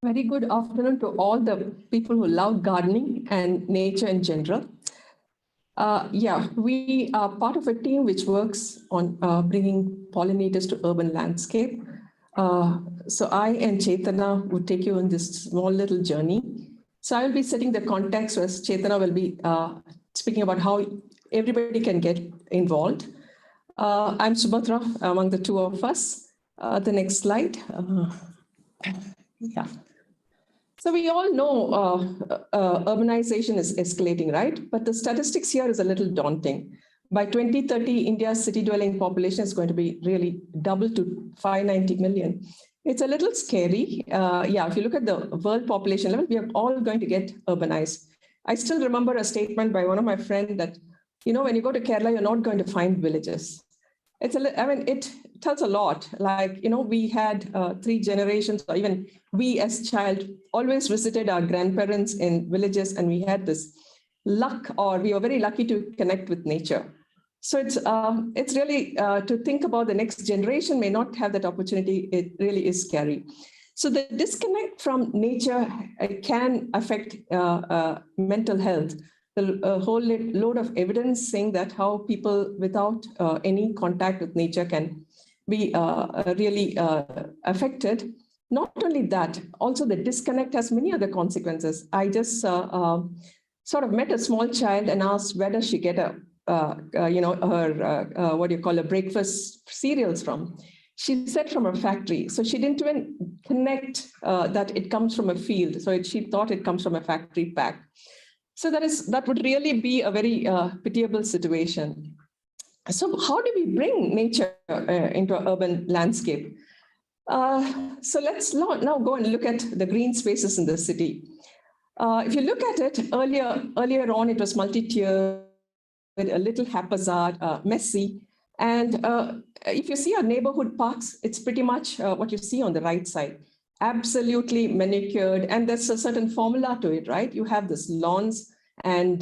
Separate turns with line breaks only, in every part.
Very good afternoon to all the people who love gardening and nature in general. We are part of a team which works on bringing pollinators to urban landscape. So I and Chetana would take you on this small little journey. So I will be setting the context as Chetana will be speaking about how everybody can get involved. I'm Subhadra among the two of us. The next slide. So we all know urbanization is escalating, right? But the statistics here is a little daunting. By 2030, India's city-dwelling population is going to be really double to 590 million. It's a little scary. If you look at the world population level, we are all going to get urbanized. I still remember a statement by one of my friends that, when you go to Kerala, you're not going to find villages. It tells a lot. Like, we had 3 generations, or even we as child always visited our grandparents in villages, and we had this luck, or we were very lucky to connect with nature. So it's really to think about the next generation may not have that opportunity. It really is scary. So the disconnect from nature can affect mental health. A whole load of evidence saying that how people without any contact with nature can be really affected. Not only that, also the disconnect has many other consequences. I just sort of met a small child and asked, where does she get her breakfast cereals from? She said from a factory. So she didn't even connect that it comes from a field. So she thought it comes from a factory pack. So that would really be a very pitiable situation. So how do we bring nature into an urban landscape? So let's now go and look at the green spaces in the city. If you look at it, earlier on, it was multi-tiered, a little haphazard, messy. And if you see our neighborhood parks, it's pretty much what you see on the right side. Absolutely manicured, and there's a certain formula to it, right? You have this lawns and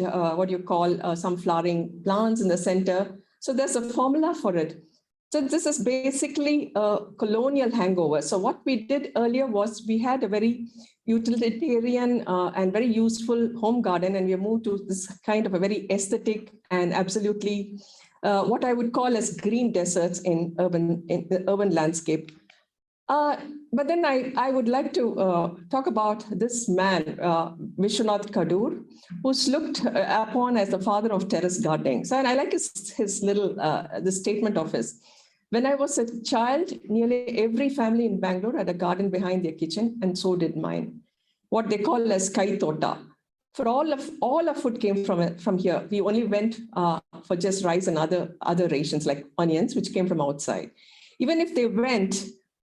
some flowering plants in the center. So there's a formula for it. So this is basically a colonial hangover. So what we did earlier was we had a very utilitarian and very useful home garden, and we moved to this kind of a very aesthetic and absolutely what I would call as green deserts in the urban landscape. But then I would like to talk about this man, Vishwanath Kadur, who's looked upon as the father of terrace gardening. So, and I like his little this statement of his. When I was a child, nearly every family in Bangalore had a garden behind their kitchen, and so did mine. What they call as kai tota. For all our food came from here. We only went for just rice and other rations like onions, which came from outside. Even if they went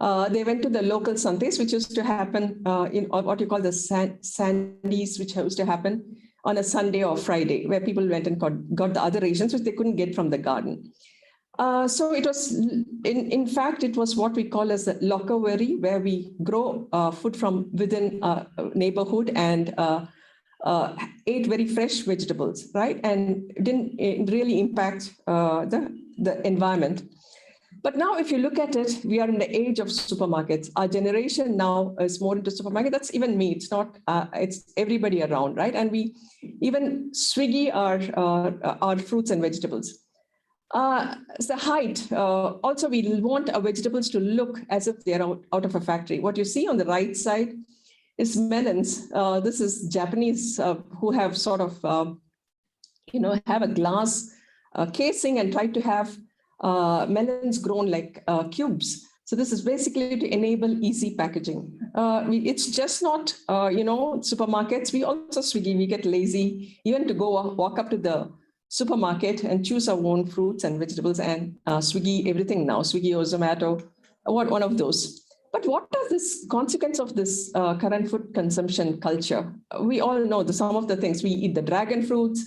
to the local santes, which used to happen in what you call the sandies, which used to happen on a Sunday or Friday, where people went and got the other rations, which they couldn't get from the garden. So it was, in fact, it was what we call as a lockery, where we grow food from within a neighborhood and ate very fresh vegetables, right? And it didn't really impact the environment. But now, if you look at it, we are in the age of supermarkets. Our generation now is more into supermarket. That's even me. It's not. It's everybody around, right? And we even Swiggy our fruits and vegetables. It's the height. Also, we want our vegetables to look as if they're out of a factory. What you see on the right side is melons. This is Japanese who have sort of, have a glass casing and try to have melons grown like cubes. So this is basically to enable easy packaging. It's just not, supermarkets. We also Swiggy, we get lazy even to go walk up to the supermarket and choose our own fruits and vegetables and Swiggy everything now, Swiggy or Zomato, one of those. But what is this consequence of this current food consumption culture? We all know some of the things. We eat the dragon fruits.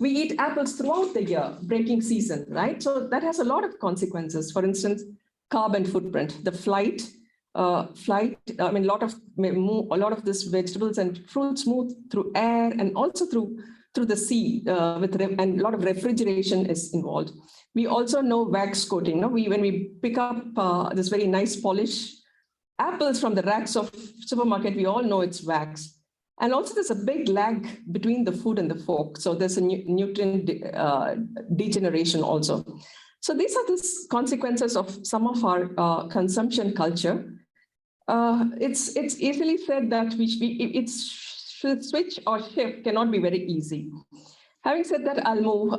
We eat apples throughout the year, breaking season, right? So that has a lot of consequences. For instance, carbon footprint, the flight. A lot of these vegetables and fruits move through air and also through the sea, and a lot of refrigeration is involved. We also know wax coating. When we pick up this very nice polish apples from the racks of supermarket, we all know it's wax. And also there's a big lag between the food and the fork. So there's a nutrient degeneration also. So these are the consequences of some of our consumption culture. It's easily said that switch or shift cannot be very easy. Having said that, I'll move.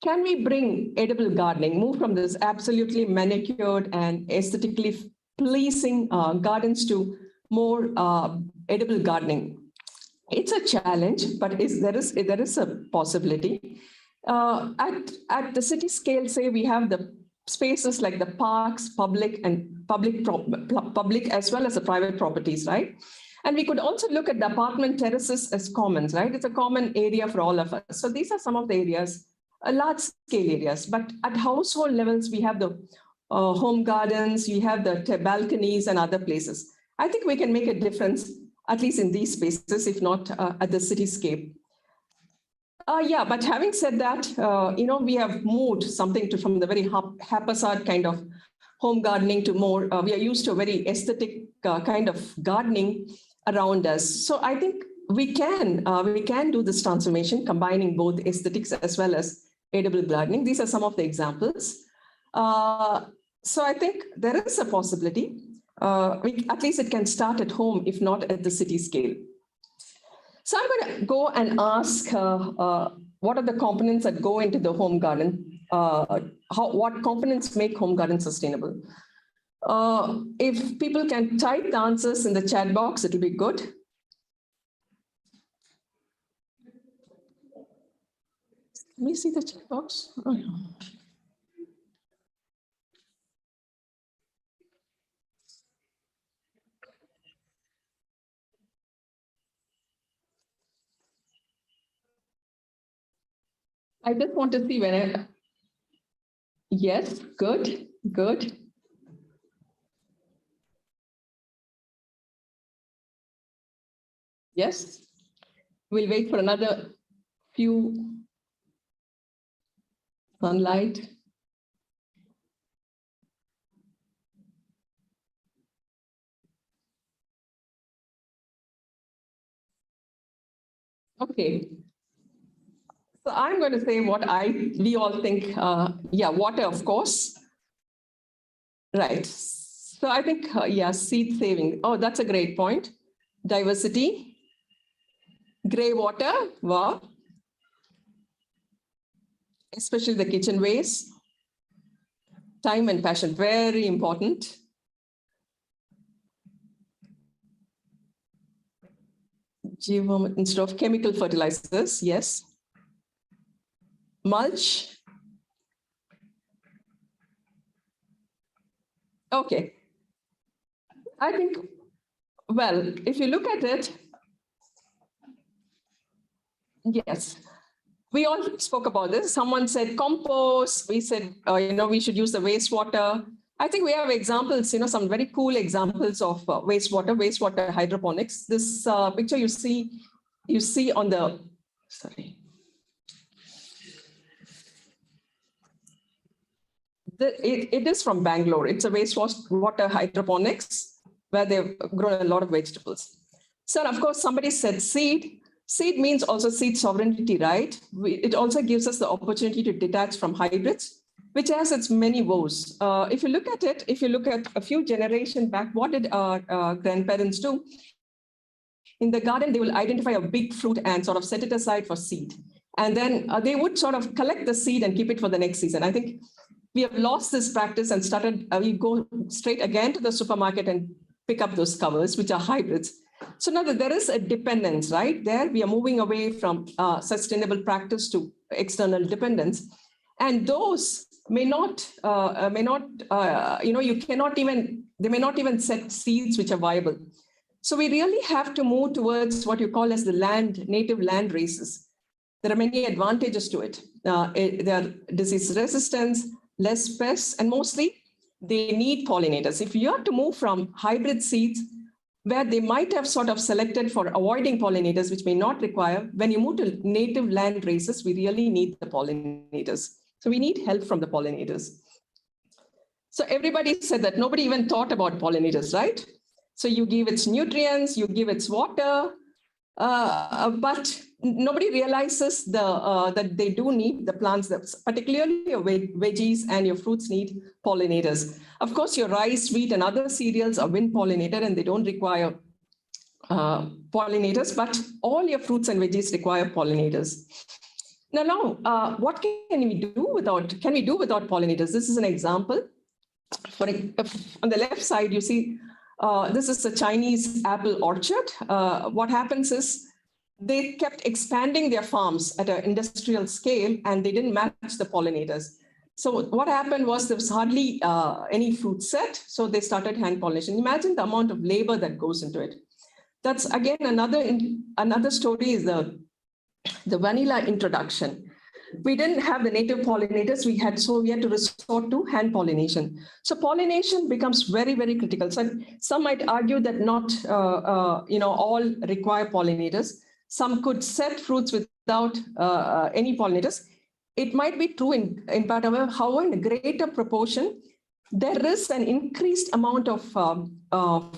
Can we bring edible gardening, move from this absolutely manicured and aesthetically pleasing gardens to more edible gardening? It's a challenge, but there is a possibility. At the city scale, say we have the spaces like the parks, public as well as the private properties, right? And we could also look at the apartment terraces as commons, right? It's a common area for all of us. So these are some of the areas, large scale areas, but at household levels, we have the home gardens, we have the balconies and other places. I think we can make a difference, at least in these spaces, if not at the cityscape. Yeah, but having said that, we have moved something from the very haphazard kind of home gardening to more, we are used to a very aesthetic kind of gardening around us. So I think we can do this transformation, combining both aesthetics as well as edible gardening. These are some of the examples. So I think there is a possibility. At least it can start at home, if not at the city scale. So I'm going to go and ask what are the components that go into the home garden? What components make home garden sustainable? If people can type the answers in the chat box, it'll be good. Let me see the chat box. Oh, yeah. I just want to see yes, good. Yes, we'll wait for another few sunlight. Okay. So I'm going to say what we all think, water, of course. Right. So I think, seed saving. Oh, that's a great point. Diversity. Gray water, wow. Especially the kitchen waste. Time and passion, very important. Instead of chemical fertilizers, yes. Mulch. Okay. I think, well, if you look at it, yes, we all spoke about this. Someone said compost. We said, we should use the wastewater. I think we have examples, some very cool examples of wastewater hydroponics. This picture you see on the, sorry. It is from Bangalore. It's a wastewater hydroponics where they've grown a lot of vegetables. So of course, somebody said seed. Seed means also seed sovereignty, right? It also gives us the opportunity to detach from hybrids, which has its many woes. If you look at a few generations back, what did our grandparents do? In the garden, they will identify a big fruit and sort of set it aside for seed. And then they would sort of collect the seed and keep it for the next season. I think we have lost this practice and we go straight again to the supermarket and pick up those covers, which are hybrids. So now that there is a dependence, right? There we are moving away from sustainable practice to external dependence. And those they may not even set seeds which are viable. So we really have to move towards what you call as the native land races. There are many advantages to it. There are disease resistance, less pests, and mostly they need pollinators. If you have to move from hybrid seeds, where they might have sort of selected for avoiding pollinators, which may not require, when you move to native land races, we really need the pollinators. So we need help from the pollinators. So everybody said that. Nobody even thought about pollinators, right? So you give its nutrients, you give its water, but nobody realizes that they do need the plants, particularly your veggies and your fruits need pollinators. Of course, your rice, wheat, and other cereals are wind pollinated and they don't require pollinators, but all your fruits and veggies require pollinators. Now, what can we do without pollinators? This is an example. On the left side, you see this is a Chinese apple orchard. What happens is they kept expanding their farms at an industrial scale and they didn't match the pollinators. So what happened was there was hardly any fruit set. So they started hand pollination. Imagine the amount of labor that goes into it. That's again, another story is the vanilla introduction. We didn't have the native pollinators we had to resort to hand pollination. So pollination becomes very, very critical. So some might argue that not all require pollinators. Some could set fruits without any pollinators. It might be true in part of how in a greater proportion, there is an increased amount of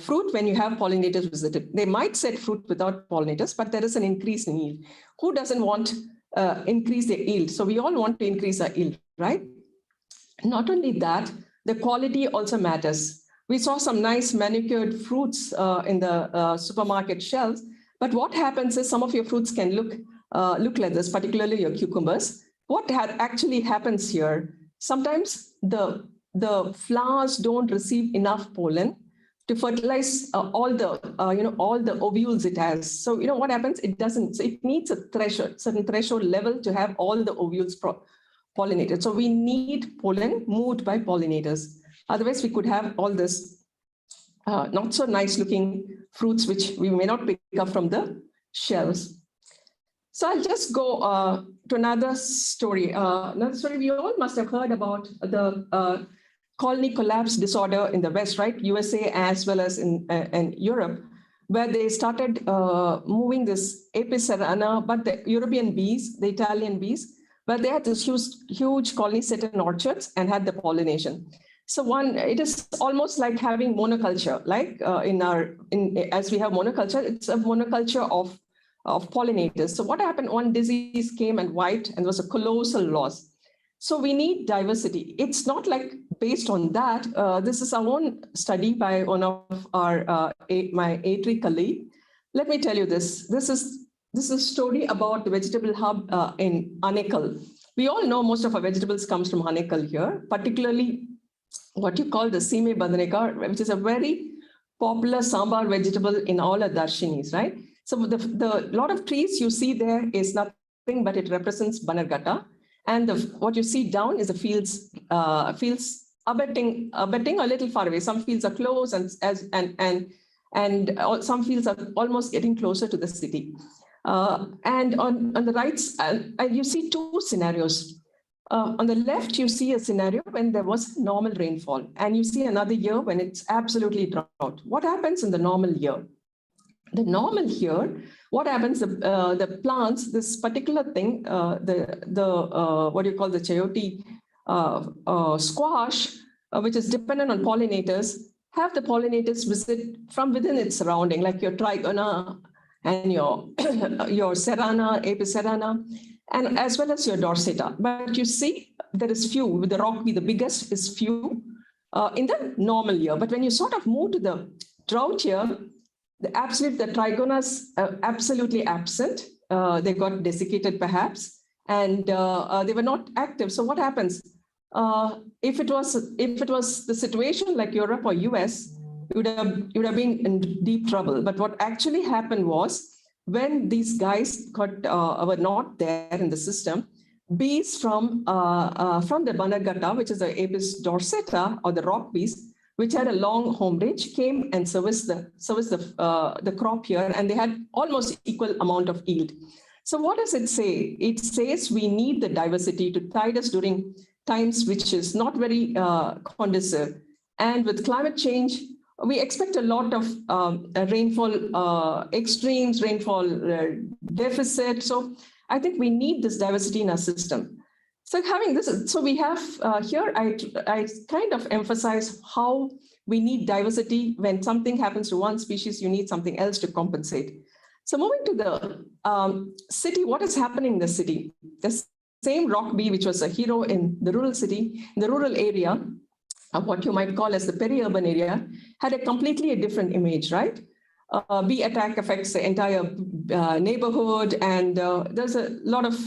fruit when you have pollinators visited. They might set fruit without pollinators, but there is an increase in yield. Who doesn't want increase their yield? So we all want to increase our yield, right? Not only that, the quality also matters. We saw some nice manicured fruits in the supermarket shelves, but what happens is some of your fruits can look like this, particularly your cucumbers. What actually happens here? Sometimes the flowers don't receive enough pollen to fertilize all the ovules it has. So what happens? It doesn't. So it needs a certain threshold level to have all the ovules pollinated. So we need pollen moved by pollinators. Otherwise, we could have all this not so nice looking fruits which we may not pick up from the shelves. So I'll just go to another story. We all must have heard about the colony collapse disorder in the West, right? USA as well as in Europe, where they started moving this Apis cerana, but the European bees, the Italian bees, where they had this huge colony set in orchards and had the pollination. So it is almost like having monoculture, like as we have monoculture, it's a monoculture of pollinators. So what happened? One disease came and wiped, and there was a colossal loss. So we need diversity. It's not like based on that. This is our own study by one of my A3 colleague. Let me tell you this. This is a story about the vegetable hub in Anekal. We all know most of our vegetables comes from Anekal here, particularly what you call the Sime Badanika, which is a very popular sambar vegetable in all our darshinis, right? So the lot of trees you see there is nothing but it represents Banargata. And what you see down is the fields abutting a little far away. Some fields are close and some fields are almost getting closer to the city. And on the right, you see two scenarios. On the left, you see a scenario when there was normal rainfall, and you see another year when it's absolutely drought. What happens in the normal year? The normal year, what happens? The plants, this particular thing, what do you call the chayote squash, which is dependent on pollinators, have the pollinators visit from within its surrounding, like your trigona and your serrana, Apis cerana, and as well as your dorsata. But you see, there is few. With the rockweed, the biggest is few in the normal year. But when you sort of move to the drought year, the trigonas are absolutely absent. They got desiccated perhaps, and they were not active. So what happens? If it was the situation like Europe or US, you would have been in deep trouble. But what actually happened was, when these guys were not there in the system, bees from the Banargata, which is the Apis dorsata or the rock bees, which had a long home range, came and serviced the crop here, and they had almost equal amount of yield. So what does it say? It says we need the diversity to tide us during times which is not very conducive. And with climate change, we expect a lot of rainfall extremes, rainfall deficit. So I think we need this diversity in our system. So having this, so we have here, I kind of emphasize how we need diversity. When something happens to one species, you need something else to compensate. So moving to the city, what is happening in the city? The same rock bee, which was a hero in the rural city, in the rural area, what you might call as the peri-urban area, had a completely different image, right? Bee attack affects the entire neighborhood, and there's a lot of,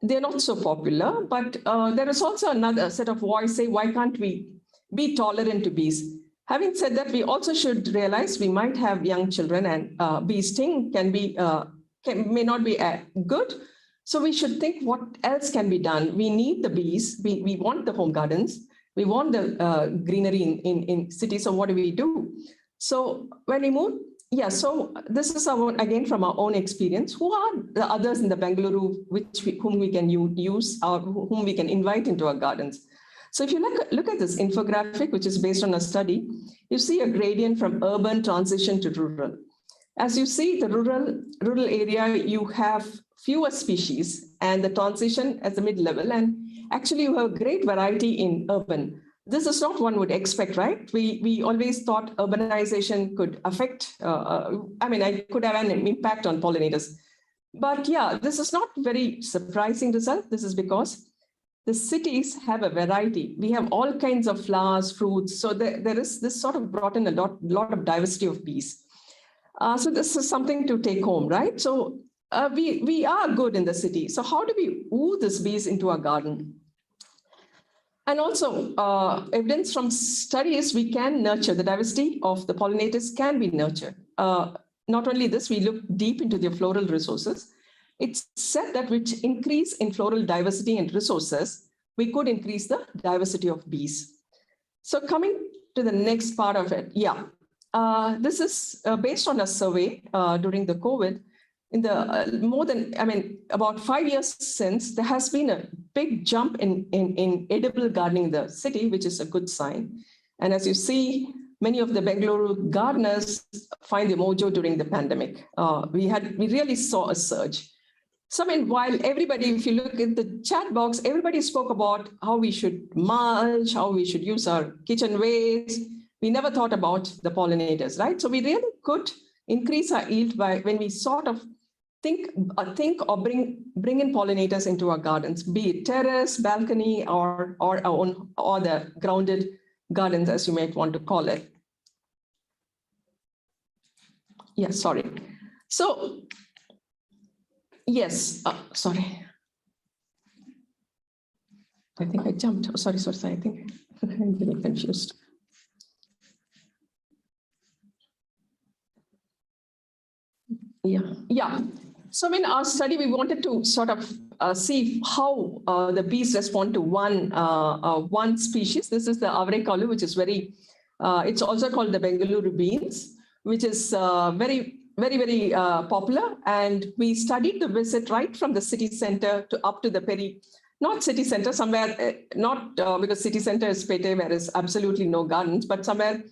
they're not so popular, but there is also another set of voice say, why can't we be tolerant to bees? Having said that, we also should realize we might have young children, and bee sting may not be good. So we should think what else can be done. We need the bees. We want the home gardens. We want the greenery in cities. So what do we do? So when we move, so this is again from our own experience. Who are the others in the Bengaluru whom we can use or whom we can invite into our gardens? So if you look at this infographic, which is based on a study, you see a gradient from urban transition to rural. As you see, the rural area, you have fewer species, and the transition at the mid-level, and actually you have a great variety in urban. This is not one would expect, right? We always thought urbanization could affect, I could have an impact on pollinators. But yeah, this is not very surprising result. This is because the cities have a variety. We have all kinds of flowers, fruits. So there is this sort of brought in a lot of diversity of bees. So this is something to take home, right? So we are good in the city. So how do we woo these bees into our garden? And also evidence from studies, we can nurture the diversity of the pollinators can be nurtured. Not only this, we look deep into their floral resources. It's said that with increase in floral diversity and resources, we could increase the diversity of bees. So coming to the next part of it, this is based on a survey during the COVID. In the about 5 years since, there has been a big jump in edible gardening in the city, which is a good sign. And as you see, many of the Bengaluru gardeners find the mojo during the pandemic. We really saw a surge. So while everybody, if you look at the chat box, everybody spoke about how we should mulch, how we should use our kitchen waste. We never thought about the pollinators, right? So we really could increase our yield when we sort of think or bring in pollinators into our gardens, be it terrace, balcony, or our own, or the grounded gardens, as you might want to call it. Yeah, sorry. So, yes, sorry. I think I jumped. Oh, sorry, I think I'm getting confused. Yeah. So in our study, we wanted to sort of see how the bees respond to one species. This is the Avrekalu, which is it's also called the Bengaluru beans, which is very popular. And we studied the visit right from the city center to up to the not city center, somewhere, not because city center is Pete, where there's absolutely no gardens, but somewhere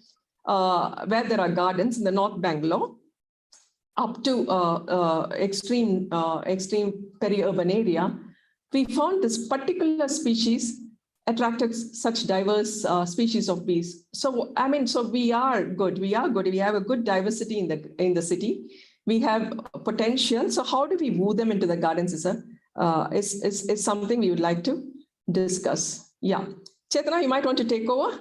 where there are gardens in the North Bangalore, up to extreme peri-urban area. We found this particular species attracted such diverse species of bees. So so we are good. We have a good diversity in the city. We have potential. So how do we woo them into the gardens is something we would like to discuss. Yeah, Chetana, you might want to take over.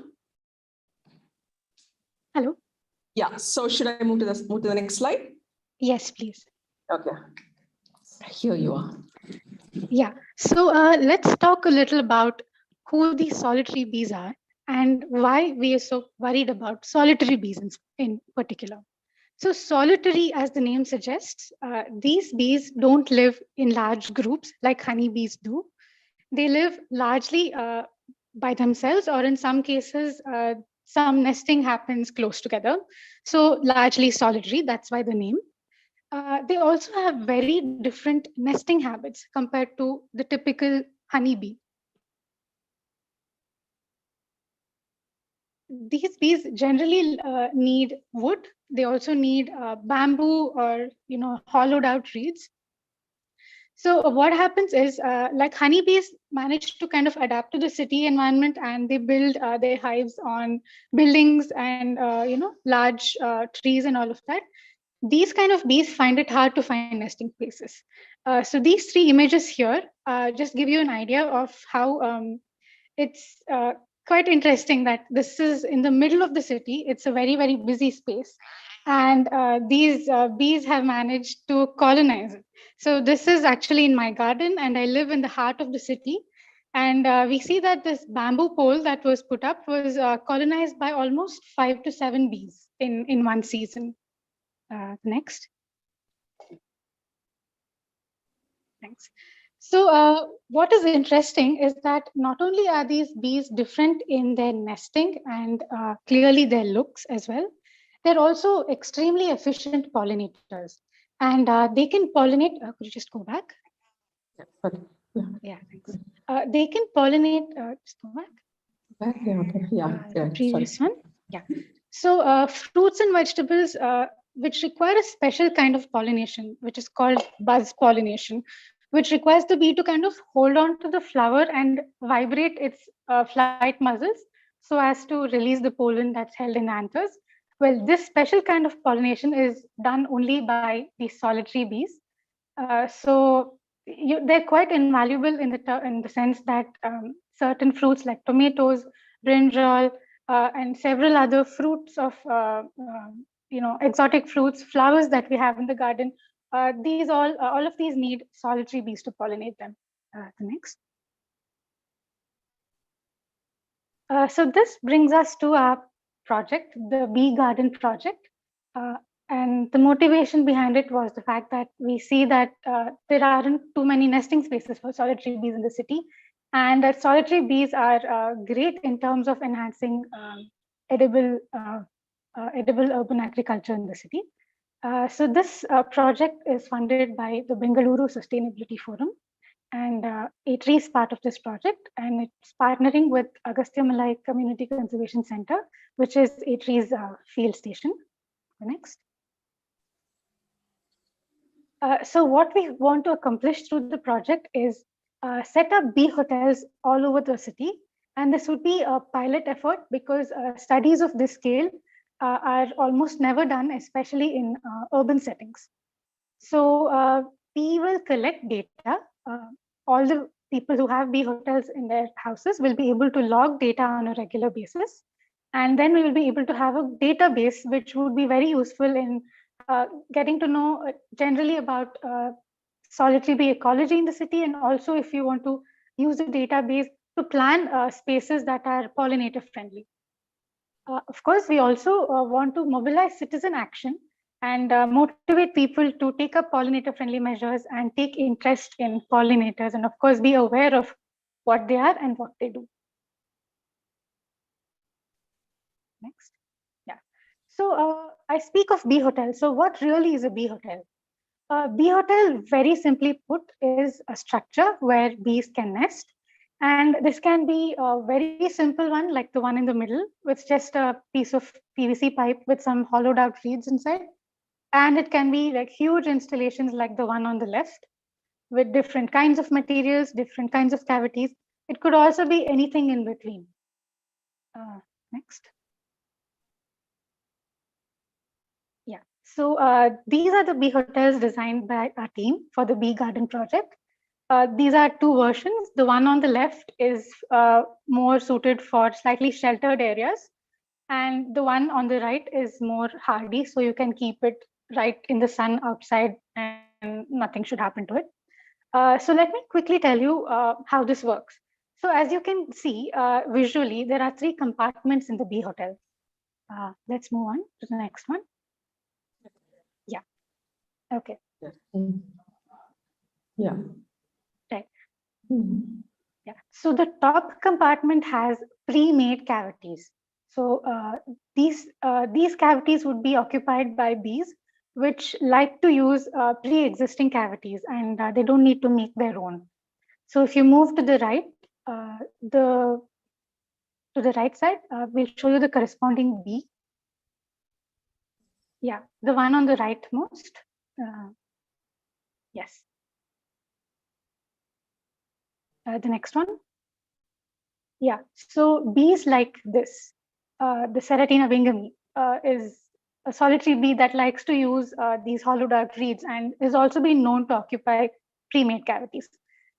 Hello.
Yeah. So should I move to the next slide?
Yes, please.
Okay. Here you are.
Yeah. So let's talk a little about who these solitary bees are and why we are so worried about solitary bees in particular. So solitary, as the name suggests, these bees don't live in large groups like honeybees do. They live largely by themselves, or in some cases, some nesting happens close together. So largely solitary, that's why the name. They also have very different nesting habits compared to the typical honeybee. These bees generally need wood. They also need bamboo or hollowed out reeds. So what happens is like honeybees manage to kind of adapt to the city environment, and they build their hives on buildings and large trees and all of that. These kind of bees find it hard to find nesting places. So these three images here just give you an idea of how it's quite interesting that this is in the middle of the city. It's a very, very busy space. And these bees have managed to colonize it. So this is actually in my garden, and I live in the heart of the city. And we see that this bamboo pole that was put up was colonized by almost 5 to 7 bees in one season. Next. Thanks. So what is interesting is that not only are these bees different in their nesting and clearly their looks as well, they're also extremely efficient pollinators. And they can pollinate, could you just go back? Yeah, thanks. They can pollinate, just go back.
Yeah,
previous one. Yeah. So fruits and vegetables, which require a special kind of pollination, which is called buzz pollination, which requires the bee to kind of hold on to the flower and vibrate its flight muscles so as to release the pollen that's held in the anthers. Well, this special kind of pollination is done only by these solitary bees. They're quite invaluable in the sense that certain fruits like tomatoes, brinjal, and several other fruits of exotic fruits, flowers that we have in the garden. These all of these need solitary bees to pollinate them. The next. So this brings us to our project, the Bee Garden project. And the motivation behind it was the fact that we see that there aren't too many nesting spaces for solitary bees in the city, and that solitary bees are great in terms of enhancing edible urban agriculture in the city. So this project is funded by the Bengaluru Sustainability Forum, and A-Tree is part of this project, and it's partnering with Agastya Malai Community Conservation Center, which is A-Tree's field station. The next. So what we want to accomplish through the project is set up bee hotels all over the city. And this would be a pilot effort because studies of this scale are almost never done, especially in urban settings. So we will collect data. All the people who have bee hotels in their houses will be able to log data on a regular basis. And then we will be able to have a database, which would be very useful in getting to know generally about solitary bee ecology in the city. And also if you want to use the database to plan spaces that are pollinator friendly. Of course, we also want to mobilize citizen action and motivate people to take up pollinator-friendly measures and take interest in pollinators, and of course, be aware of what they are and what they do. Next. Yeah. So I speak of bee hotel. So what really is a bee hotel? A bee hotel, very simply put, is a structure where bees can nest. And this can be a very simple one, like the one in the middle, with just a piece of PVC pipe with some hollowed out reeds inside. And it can be like huge installations like the one on the left, with different kinds of materials, different kinds of cavities. It could also be anything in between. Next. Yeah, so these are the bee hotels designed by our team for the Bee Garden project. These are two versions. The one on the left is more suited for slightly sheltered areas. And the one on the right is more hardy, so you can keep it right in the sun outside and nothing should happen to it. So let me quickly tell you how this works. So as you can see visually, there are 3 compartments in the bee hotel. Let's move on to the next one. Yeah. Okay.
Yeah.
Right. Yeah. So the top compartment has pre-made cavities. So these cavities would be occupied by bees, which like to use pre-existing cavities, and they don't need to make their own. So if you move to the right, side, we'll show you the corresponding bee. Yeah, the one on the rightmost. Yes. The next one. Yeah, so bees like this, the Seratina wingami is a solitary bee that likes to use these hollow duct reeds and is also been known to occupy pre-made cavities.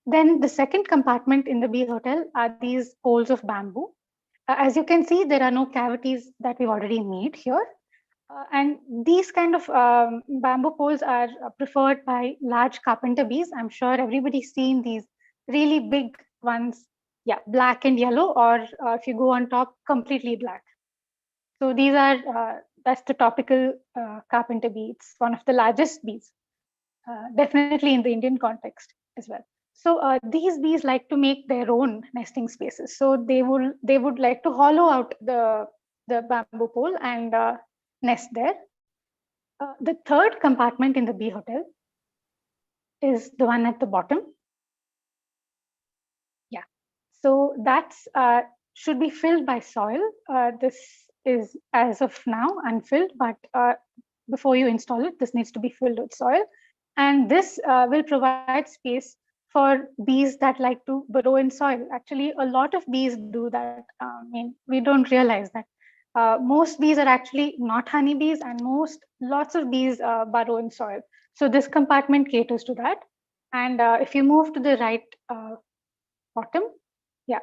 Then the second compartment in the bee hotel are these poles of bamboo. As you can see, there are no cavities that we've already made here. And these kind of bamboo poles are preferred by large carpenter bees. I'm sure everybody's seen these really big ones, yeah, black and yellow, or if you go on top, completely black. So these are, that's the topical carpenter bee. It's one of the largest bees, definitely in the Indian context as well. So these bees like to make their own nesting spaces. So they would like to hollow out the bamboo pole and nest there. The third compartment in the bee hotel is the one at the bottom. Yeah, so that's should be filled by soil. This is as of now unfilled, but before you install it, this needs to be filled with soil. And this will provide space for bees that like to burrow in soil. Actually, a lot of bees do that. I mean, we don't realize that. Most bees are actually not honeybees, and lots of bees burrow in soil. So this compartment caters to that. And if you move to the right bottom, yeah,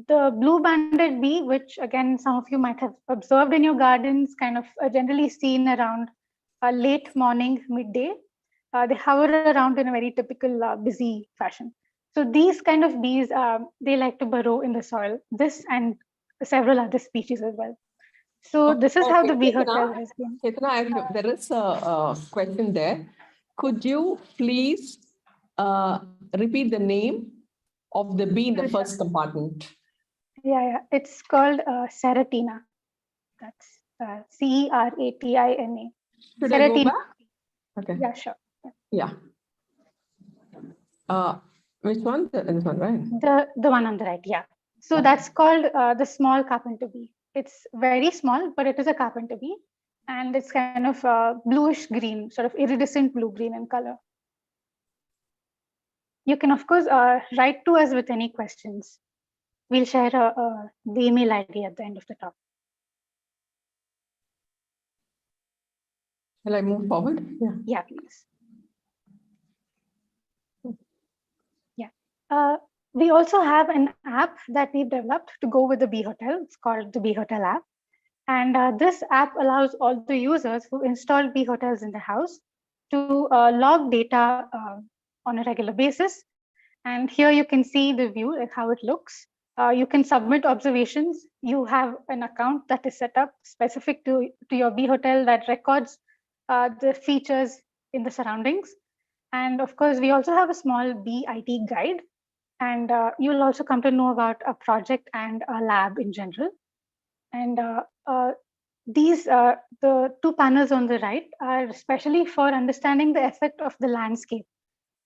the blue-banded bee, which again some of you might have observed in your gardens, kind of generally seen around late morning, midday. They hover around in a very typical busy fashion. So these kind of bees, they like to burrow in the soil. This and several other species as well. So this is how the bee hotel has been.
Chetana, there is a question there. Could you please repeat the name of the bee in the first compartment?
Yeah, it's called Seratina. That's Ceratina.
Should I go back? Okay.
Yeah, sure.
Yeah. Which one? This one, right?
The one on the right, yeah. So that's called the small carpenter bee. It's very small, but it is a carpenter bee. And it's kind of bluish green, sort of iridescent blue-green in color. You can, of course, write to us with any questions. We'll share the email ID at the end of the talk.
Shall I move forward? Yeah.
Yeah, please. Yeah. We also have an app that we've developed to go with the Bee Hotel. It's called the Bee Hotel app. And this app allows all the users who install Bee Hotels in the house to log data on a regular basis. And here you can see the view, like how it looks. You can submit observations. You have an account that is set up specific to your Bee Hotel that records the features in the surroundings. And of course, we also have a small bee IT guide. And you'll also come to know about a project and a lab in general. And these, the two panels on the right are especially for understanding the effect of the landscape.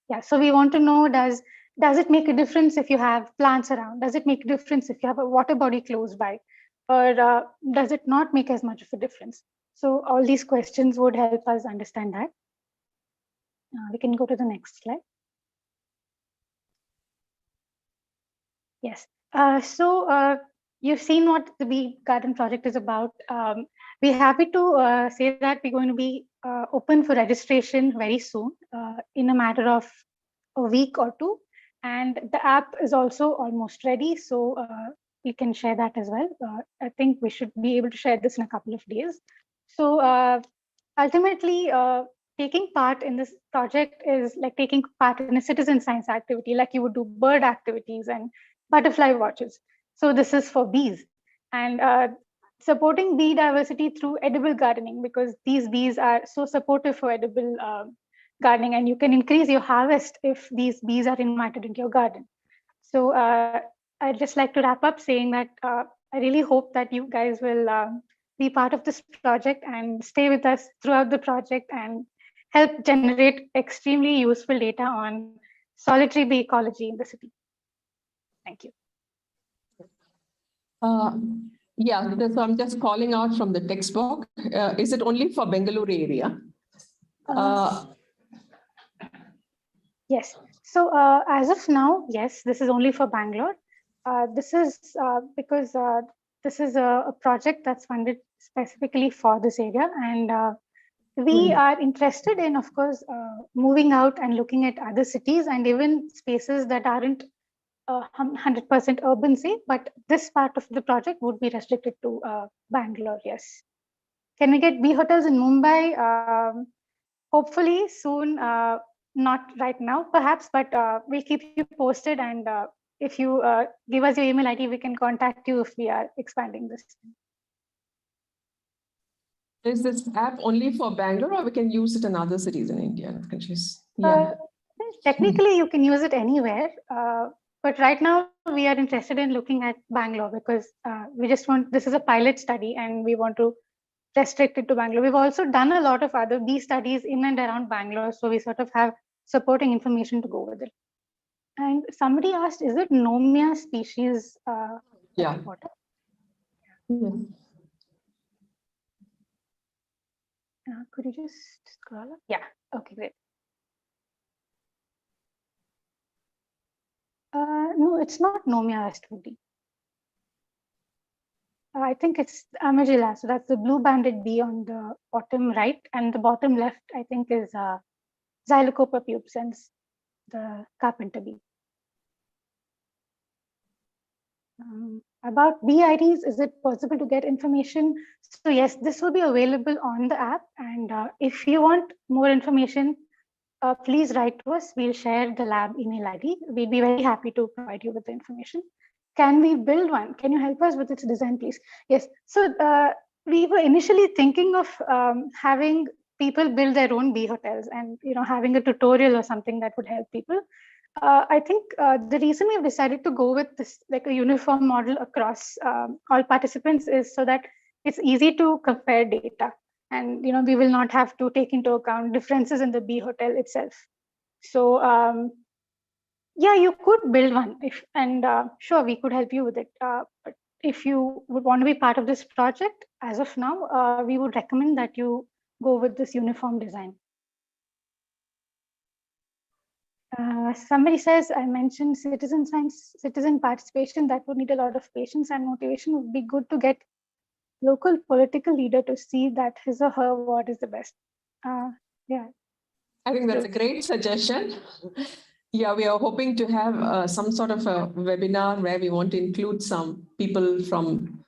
Yeah, so we want to know, does it make a difference if you have plants around? Does it make a difference if you have a water body close by? Or does it not make as much of a difference? So all these questions would help us understand that. We can go to the next slide. Yes. So you've seen what the Bee Garden project is about. We're happy to say that we're going to be open for registration very soon, in a matter of a week or two. And the app is also almost ready, so we can share that as well. I think we should be able to share this in a couple of days. So ultimately, taking part in this project is like taking part in a citizen science activity, like you would do bird activities and butterfly watches. So this is for bees, and supporting bee diversity through edible gardening, because these bees are so supportive for edible gardening, and you can increase your harvest if these bees are invited into your garden. So I'd just like to wrap up saying that I really hope that you guys will be part of this project and stay with us throughout the project and help generate extremely useful data on solitary bee ecology in the city. Thank you.
Yeah, so I'm just calling out from the textbook. Is it only for Bengaluru area?
Yes. So as of now, yes, this is only for Bangalore. This is because this is a project that's funded specifically for this area, and we
Right.
are interested in, of course, moving out and looking at other cities and even spaces that aren't 100% urban, say, but this part of the project would be restricted to Bangalore. Yes. Can we get bee hotels in Mumbai? Hopefully soon. Not right now, perhaps, but we'll keep you posted. And if you give us your email ID, we can contact you if we are expanding this.
Is this app only for Bangalore, or we can use it in other cities in India?
Uh,
Yeah.
Technically, you can use it anywhere. But right now, we are interested in looking at Bangalore because we just want, this is a pilot study and we want to restrict it to Bangalore. We've also done a lot of other bee studies in and around Bangalore. So we sort of have supporting information to go with it. And somebody asked, is it Nomia species?
Yeah.
Water?
Yeah.
Could you just scroll up? Yeah. Okay, great. No, it's not Nomia Westwoodi. I think it's Amagilla. So that's the blue-banded bee on the bottom right, and the bottom left, I think, is Xylocopa pubescens, the Carpenter Bee. About bee IDs, is it possible to get information? So yes, this will be available on the app. And if you want more information, please write to us. We'll share the lab email ID. We'd be very happy to provide you with the information. Can we build one? Can you help us with its design, please? Yes. So we were initially thinking of having people build their own bee hotels and having a tutorial or something that would help people. I think the reason we've decided to go with this like a uniform model across all participants is so that it's easy to compare data, and we will not have to take into account differences in the bee hotel itself. So yeah, you could build one and sure, we could help you with it. But if you would want to be part of this project, as of now, we would recommend that you go with this uniform design. Somebody says, I mentioned citizen science, citizen participation, that would need a lot of patience and motivation. Would be good to get local political leader to see that his or her ward is the best. Yeah.
I think that's a great suggestion. Yeah, we are hoping to have some sort of a webinar where we want to include some people from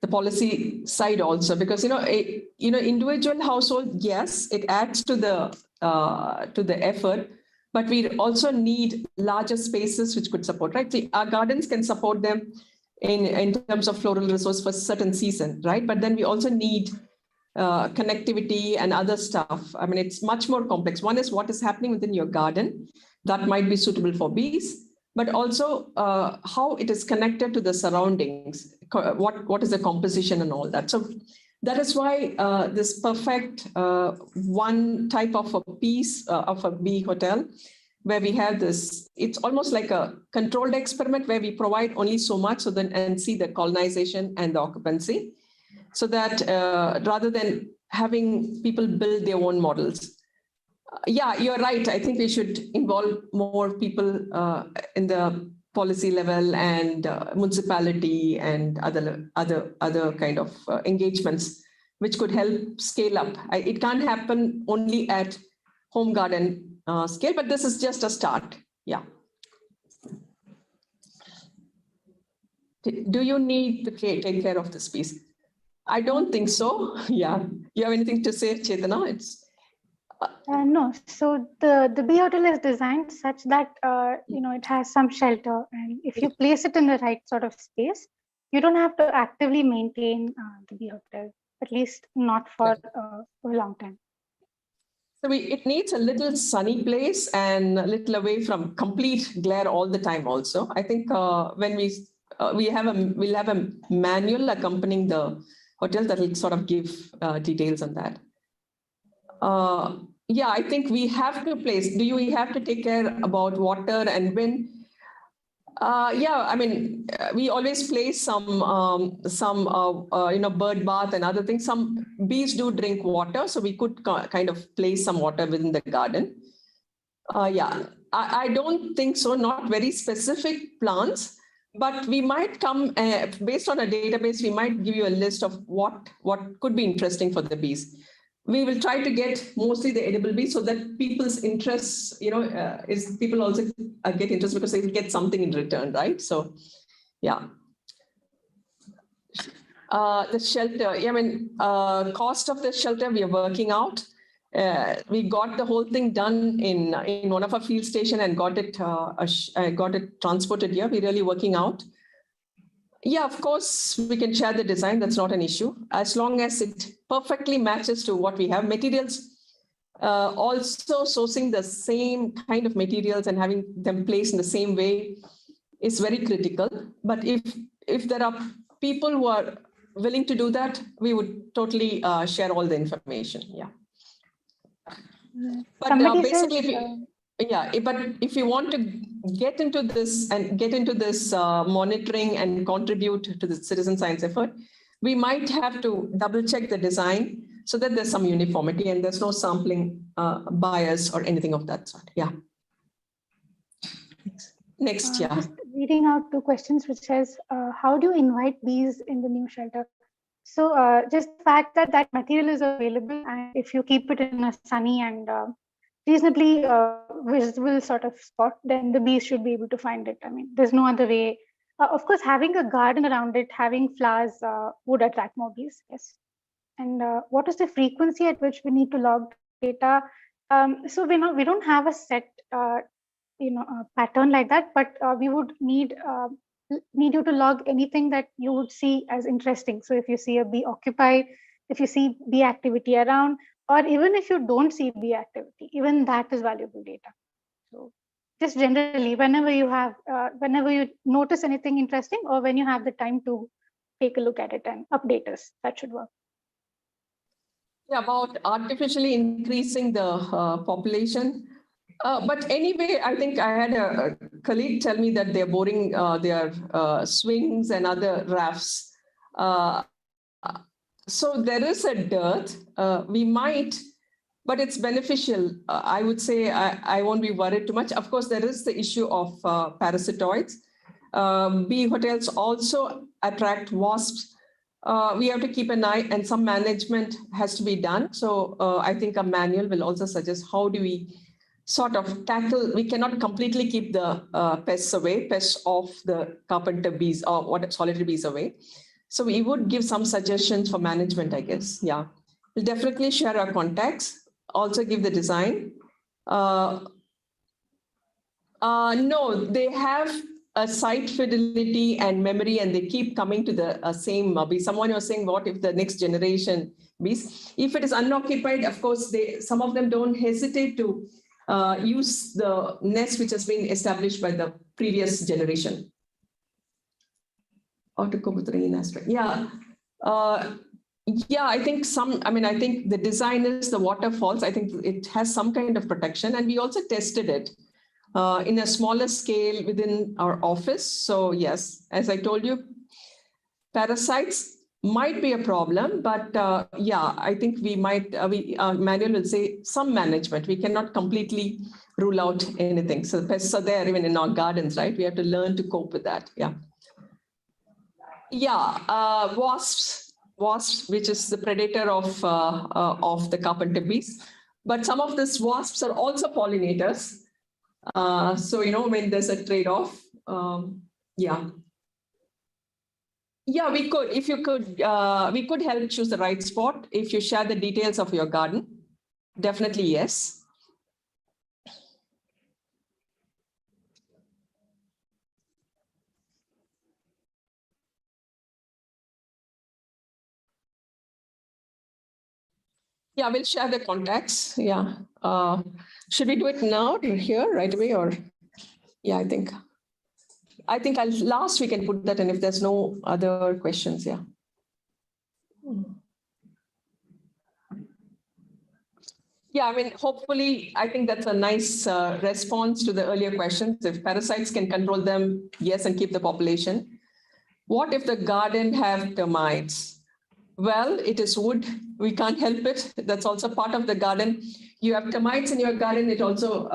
the policy side also, because individual household, yes, it adds to the effort, but we also need larger spaces which could support, right? See, our gardens can support them in terms of floral resource for certain season, right? But then we also need connectivity and other stuff. I mean, it's much more complex. One is what is happening within your garden that might be suitable for bees, but also how it is connected to the surroundings, what is the composition and all that. So that is why this perfect one type of a piece of a bee hotel, where we have this, it's almost like a controlled experiment where we provide only so much, so then and see the colonization and the occupancy, so that rather than having people build their own models. Yeah, you're right. I think we should involve more people in the policy level and municipality and other kind of engagements, which could help scale up. It can't happen only at home garden scale, but this is just a start. Yeah. Do you need to take care of this piece? I don't think so. Yeah. You have anything to say, Chetana? It's
no. So the bee hotel is designed such that it has some shelter, and if you place it in the right sort of space, you don't have to actively maintain the bee hotel, at least not for a long time.
So it needs a little sunny place and a little away from complete glare all the time. Also, I think when we'll have a manual accompanying the hotel that will sort of give details on that. Yeah, I think we have to place. We have to take care about water and wind? Yeah, I mean, we always place some bird bath and other things. Some bees do drink water, so we could kind of place some water within the garden. Yeah, I don't think so, not very specific plants, but we might come, based on a database, we might give you a list of what could be interesting for the bees. We will try to get mostly the edible bees so that people's interests, is people also get interest because they will get something in return, right? So, yeah. The shelter, I mean, cost of the shelter we are working out. We got the whole thing done in one of our field station and got it transported here. We're really working out. Yeah, of course, we can share the design. That's not an issue. As long as it perfectly matches to what we have. Materials, also sourcing the same kind of materials and having them placed in the same way is very critical. But if there are people who are willing to do that, we would totally share all the information. Yeah. But basically, but if you want to get into this monitoring and contribute to the citizen science effort, we might have to double check the design so that there's some uniformity and there's no sampling bias or anything of that sort. Yeah. Next, yeah.
Just reading out 2 questions, which says, how do you invite bees in the new shelter? So just the fact that that material is available, and if you keep it in a sunny and reasonably visible sort of spot, then the bees should be able to find it. I mean, there's no other way. Of course, having a garden around it, having flowers would attract more bees, yes. And what is the frequency at which we need to log data? So we don't have a set pattern like that, but we would need you to log anything that you would see as interesting. So if you see a bee occupied, if you see bee activity around, or even if you don't see bee activity, even that is valuable data. So just generally, whenever you notice anything interesting, or when you have the time to take a look at it and update us, that should work.
Yeah, about artificially increasing the population. But anyway, I think I had a colleague tell me that they're boring their swings and other rafts. So there is a dearth. We might, but it's beneficial. I would say I won't be worried too much. Of course, there is the issue of parasitoids. Bee hotels also attract wasps. We have to keep an eye, and some management has to be done. So I think a manual will also suggest how do we sort of tackle. We cannot completely keep the pests of the carpenter bees or solitary bees away. So we would give some suggestions for management, I guess. Yeah, we'll definitely share our contacts, also give the design. No, they have a site fidelity and memory, and they keep coming to the same bee. Someone was saying, what if the next generation bees? If it is unoccupied, of course, some of them don't hesitate to use the nest which has been established by the previous generation. Or to cope with the rain aspect. Yeah. Yeah, I think I think the design is the waterfalls. I think it has some kind of protection, and we also tested it in a smaller scale within our office. So yes, as I told you, parasites might be a problem, but yeah, I think we might, manual will say some management. We cannot completely rule out anything. So the pests are there even in our gardens, right? We have to learn to cope with that. Yeah. Yeah, wasps, which is the predator of the carpenter bees. But some of these wasps are also pollinators. So, when there's a trade-off, yeah. Yeah, we could, if you could, we could help choose the right spot. If you share the details of your garden, definitely yes. Yeah, we'll share the contacts. Yeah. Should we do it now or here right away, or? Yeah, I think last we can put that in if there's no other questions. Yeah. Yeah, I mean, hopefully, I think that's a nice response to the earlier questions. If parasites can control them, yes, and keep the population. What if the garden have termites? Well, it is wood. We can't help it. That's also part of the garden. you have termites in your garden, it also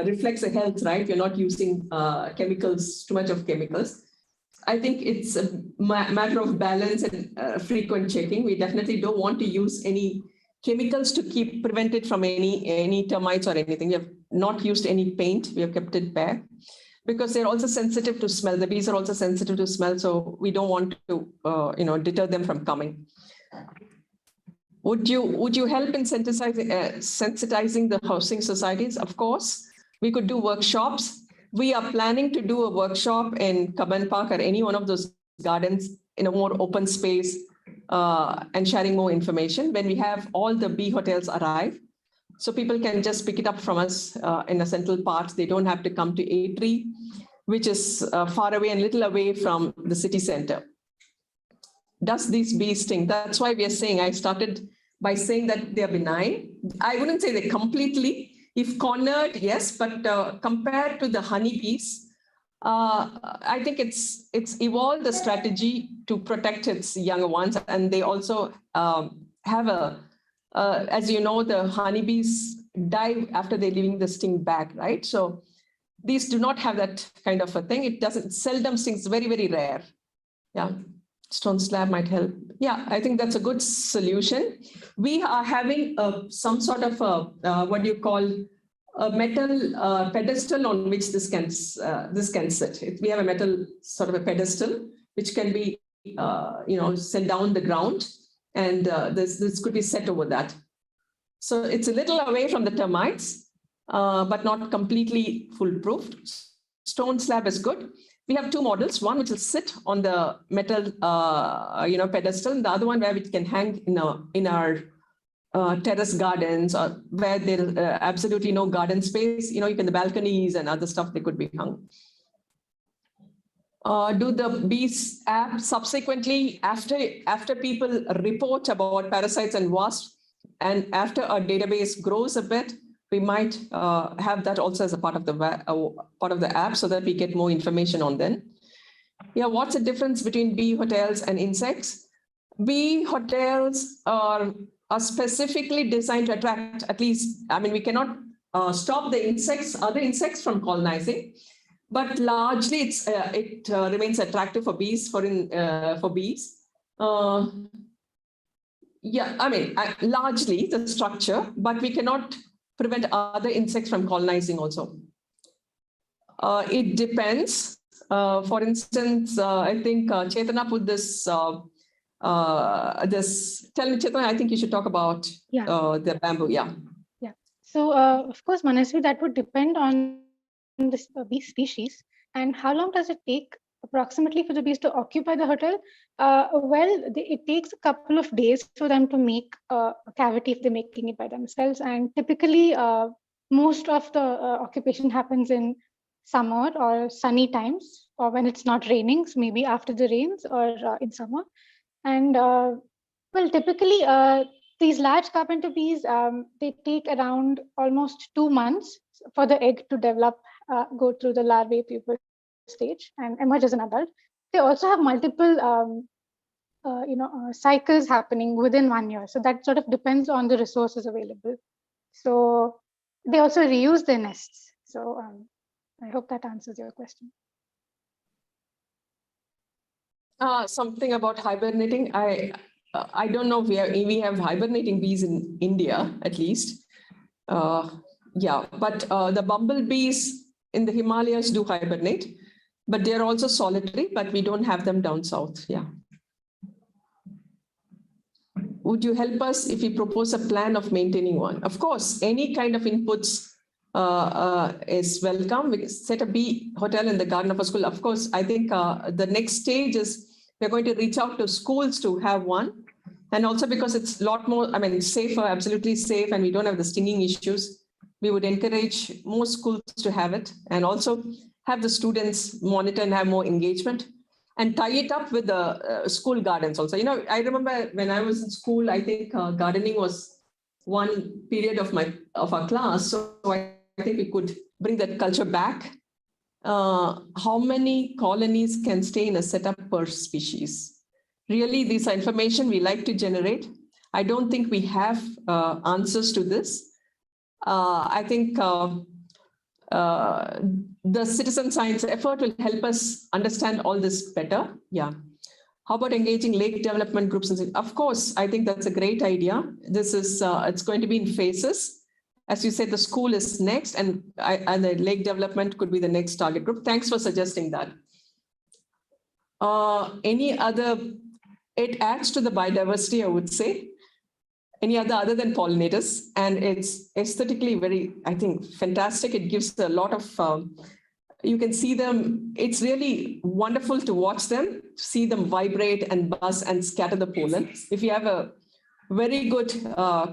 reflects the health, right? You're not using chemicals, too much of chemicals. I think it's a matter of balance and frequent checking. We definitely don't want to use any chemicals to prevent it from any termites or anything. We have not used any paint. We have kept it bare because they're also sensitive to smell. The bees are also sensitive to smell, so we don't want to deter them from coming. Would you help in sensitizing the housing societies? Of course, we could do workshops. We are planning to do a workshop in Kaban Park or any one of those gardens in a more open space and sharing more information when we have all the bee hotels arrive. So people can just pick it up from us in a central part. They don't have to come to A3, which is far away and little away from the city center. Does these bees sting? That's why we are saying, I started by saying that they are benign. I wouldn't say they completely. If cornered, yes, but compared to the honeybees, I think it's evolved a strategy to protect its younger ones. And they also have as you know, the honeybees die after they're leaving the sting bag, right? So these do not have that kind of a thing. It seldom stings, very, very rare. Yeah, stone slab might help. Yeah, I think that's a good solution. We are having some sort of what do you call a metal pedestal on which this can sit. We have a metal sort of a pedestal which can be set down the ground, and this could be set over that. So it's a little away from the termites, but not completely foolproof. Stone slab is good. We have two models, one which will sit on the metal pedestal, and the other one where it can hang in our terrace gardens, or where there's absolutely no garden space. You can the balconies and other stuff, they could be hung. Do the bees app subsequently after people report about parasites and wasps, and after our database grows a bit, we might have that also as a part of the app, so that we get more information on them. Yeah, what's the difference between bee hotels and insects? Bee hotels are specifically designed to attract, at least, we cannot stop the other insects from colonizing, but largely it remains attractive for bees. For bees. Largely the structure, but we cannot prevent other insects from colonizing also. It depends. For instance, I think Chetana put this. Tell me, Chetana, I think you should talk about the bamboo. Yeah.
Yeah. So, of course, Manasvi, that would depend on this bee species. And how long does it take approximately for the bees to occupy the hotel? It takes a couple of days for them to make a cavity if they're making it by themselves. And typically, most of the occupation happens in summer or sunny times, or when it's not raining, so maybe after the rains or in summer. And typically, these large carpenter bees, they take around almost 2 months for the egg to develop, go through the larvae pupa stage and emerge as an adult. They also have multiple cycles happening within 1 year. So that sort of depends on the resources available. So they also reuse their nests. So I hope that answers your question.
Something about hibernating. I don't know if we have hibernating bees in India, at least. But the bumblebees in the Himalayas do hibernate, but they're also solitary, but we don't have them down south. Yeah. Would you help us if we propose a plan of maintaining one? Of course, any kind of inputs is welcome. We set a bee hotel in the garden of a school. Of course, I think the next stage is we're going to reach out to schools to have one. And also because it's a lot more, safer, absolutely safe, and we don't have the stinging issues, we would encourage more schools to have it, and also have the students monitor and have more engagement, and tie it up with the school gardens also. I remember when I was in school, I think gardening was one period of our class. So I think we could bring that culture back. How many colonies can stay in a setup per species? Really, these are information we like to generate. I don't think we have answers to this. I think the citizen science effort will help us understand all this better. Yeah. How about engaging lake development groups? Of course, I think that's a great idea. This is, it's going to be in phases. As you said, the school is next, and the lake development could be the next target group. Thanks for suggesting that. Any other, it adds to the biodiversity, I would say. Any other than pollinators, and it's aesthetically very, I think, fantastic. It gives a lot of, you can see them. It's really wonderful to watch them, see them vibrate and buzz and scatter the pollen. If you have a very good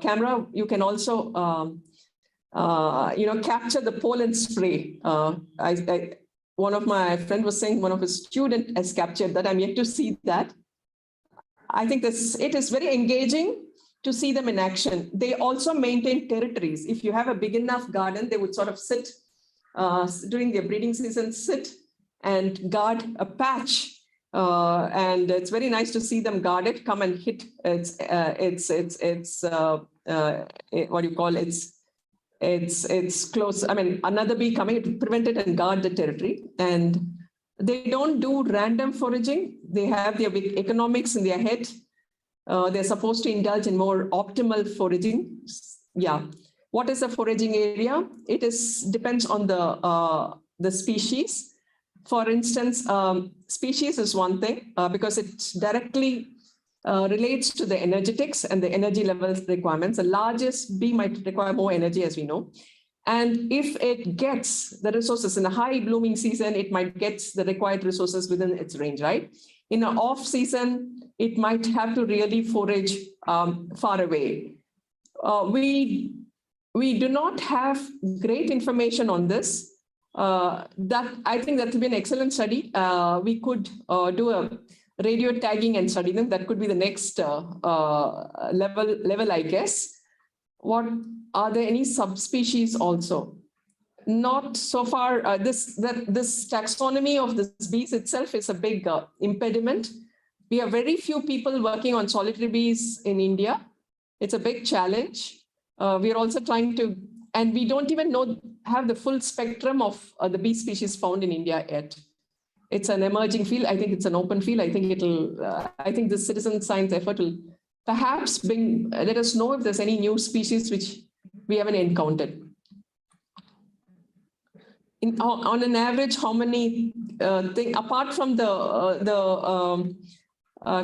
camera, you can also, capture the pollen spray. One of my friend was saying one of his students has captured that. I'm yet to see that. I think it is very engaging to see them in action. They also maintain territories. If you have a big enough garden, they would sort of sit during their breeding season, sit and guard a patch. And it's very nice to see them guard it, come and hit its what do you call it? It's close. I mean, another bee coming to prevent it and guard the territory. And they don't do random foraging. They have their big economics in their head. They're supposed to indulge in more optimal foraging. Yeah. What is a foraging area? It depends on the species. For instance, species is one thing because it directly relates to the energetics and the energy levels requirements. The largest bee might require more energy, as we know. And if it gets the resources in a high blooming season, it might get the required resources within its range, right? In an off season, it might have to really forage far away. We do not have great information on this. That I think that will be an excellent study. We could do a radio tagging and study them. That could be the next level, I guess. What are there any subspecies also? Not so far. This taxonomy of this bees itself is a big impediment. We have very few people working on solitary bees in India. It's a big challenge. We are also trying to, and we don't even have the full spectrum of the bee species found in India yet. It's an emerging field. I think it's an open field. I think I think the citizen science effort will perhaps let us know if there's any new species which we haven't encountered. On an average, how many apart from the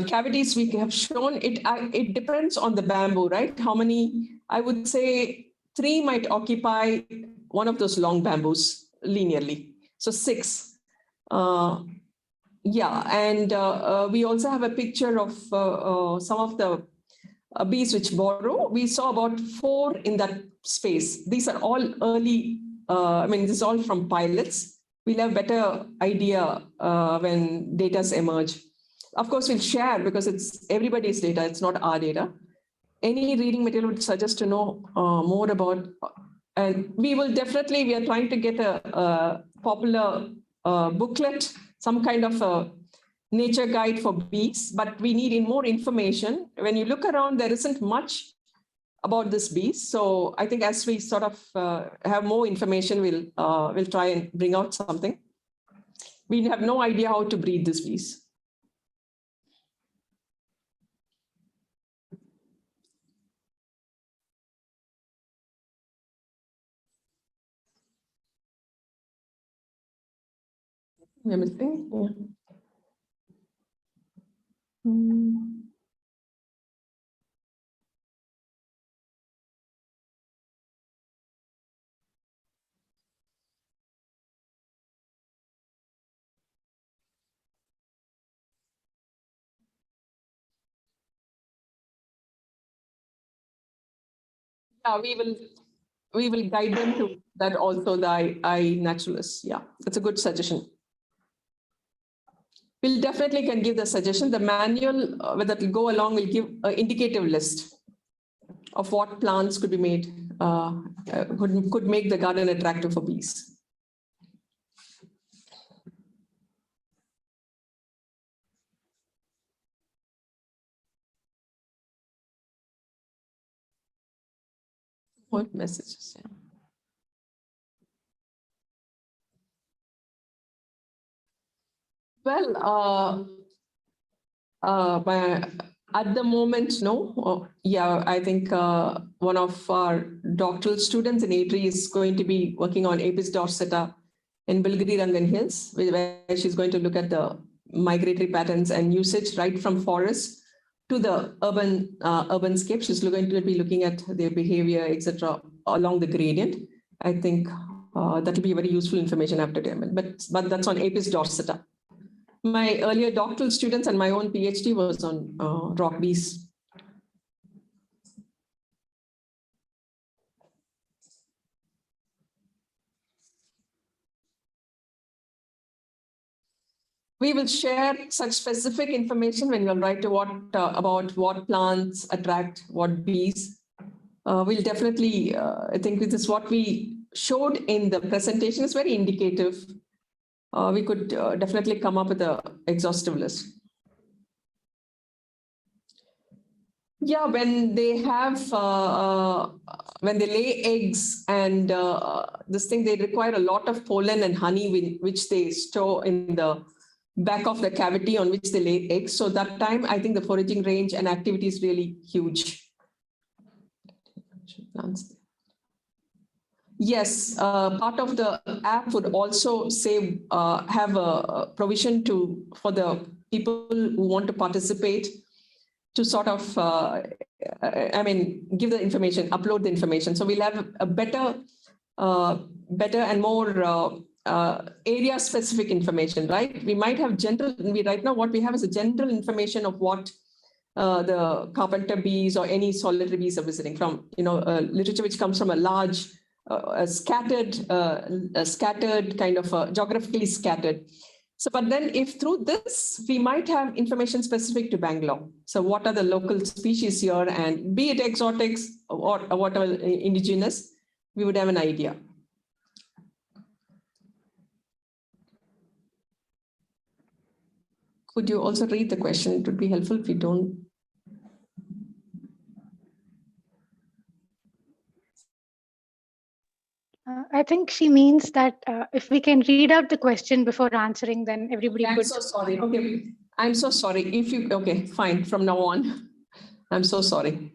cavities we have shown, it depends on the bamboo, right? How many? I would say 3 might occupy one of those long bamboos linearly. So 6. Yeah, and we also have a picture of some of the bees which burrow. We saw about 4 in that space. These are all early. I mean, this is all from pilots. We'll have better idea when data emerge. Of course, we'll share because it's everybody's data. It's not our data. Any reading material would suggest to know more about, and we are trying to get a popular booklet, some kind of a nature guide for bees, but we need more information. When you look around, there isn't much about this bees. So I think as we sort of have more information, we'll try and bring out something. We have no idea how to breed these bees. We're missing. Yeah. Yeah, we will guide them to that also, the iNaturalist. Yeah, that's a good suggestion. We'll definitely can give the suggestion. The manual that will go along will give an indicative list of what plants could be made, could make the garden attractive for bees. What messages? Yeah. Well, at the moment, no. Yeah, I think one of our doctoral students in ATRI is going to be working on Apis dorsata in Bilgiri-Rangan Hills, where she's going to look at the migratory patterns and usage right from forests to the urbanscape. She's going to be looking at their behavior, etc., along the gradient. I think that will be very useful information after development. But that's on Apis dorsata. My earlier doctoral students and my own PhD was on rock bees. We will share such specific information when we'll write about what plants attract what bees. We'll definitely, I think this is what we showed in the presentation is very indicative. We could definitely come up with an exhaustive list. Yeah, when they have, when they lay eggs and this thing, they require a lot of pollen and honey, which they store in the back of the cavity on which they lay eggs. So that time, I think the foraging range and activity is really huge. Yes, part of the app would also say have a provision for the people who want to participate to sort of, give the information, upload the information. So we'll have a better and more area-specific information, right? We might have right now what we have is a general information of what the Carpenter bees or any solitary bees are visiting from, literature which comes from a large, scattered kind of geographically scattered. So, but then if through this, we might have information specific to Bangalore. So what are the local species here, and be it exotics or whatever indigenous, we would have an idea. Could you also read the question? It would be helpful if you don't.
I think she means that if we can read out the question before answering, then everybody
I'm
could.
so sorry. Okay, I'm so sorry. Okay, fine. From now on, I'm so sorry.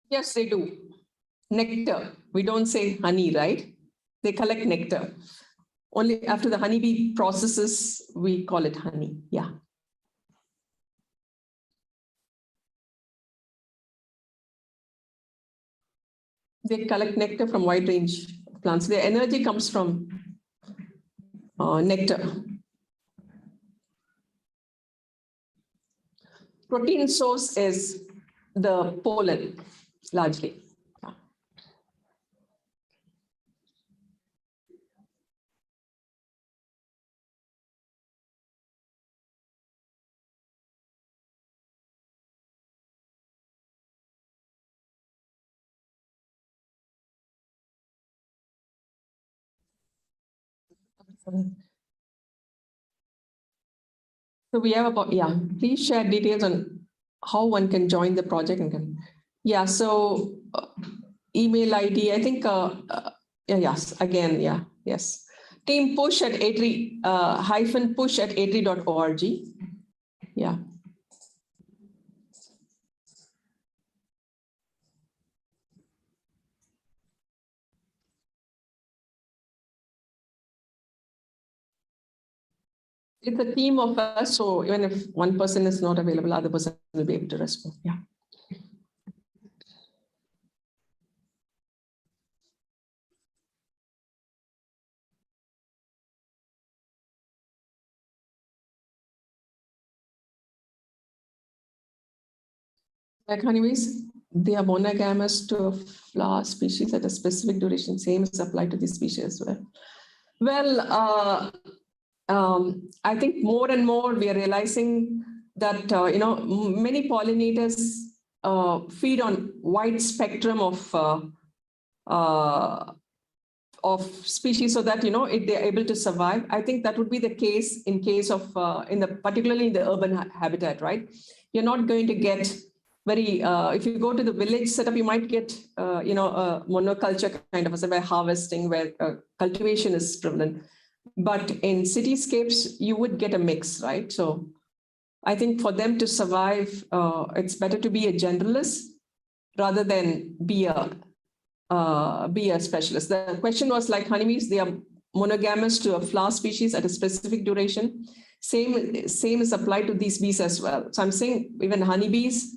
Yes, they do. Nectar. We don't say honey, right? They collect nectar. Only after the honeybee processes, we call it honey. Yeah. They collect nectar from wide range of plants. Their energy comes from nectar. Protein source is the pollen, largely. So we have about, please share details on how one can join the project. So email ID, I think, yes, again, yes. Team push at atri, -push at atri.org. Yeah. It's a team of us, so even if one person is not available, other person will be able to respond. Yeah. Like honeybees, they are monogamous to a flower species at a specific duration. Same is applied to this species as well. Well, I think more and more we are realizing that many pollinators feed on wide spectrum of of species so that, if they're able to survive. I think that would be the case in case of, particularly in the urban habitat, right? You're not going to get very, if you go to the village setup, you might get, a monoculture kind of a harvesting where cultivation is prevalent. But in cityscapes, you would get a mix, right? So I think for them to survive, it's better to be a generalist rather than be a specialist. The question was like honeybees, they are monogamous to a flower species at a specific duration. Same is applied to these bees as well. So I'm saying even honeybees,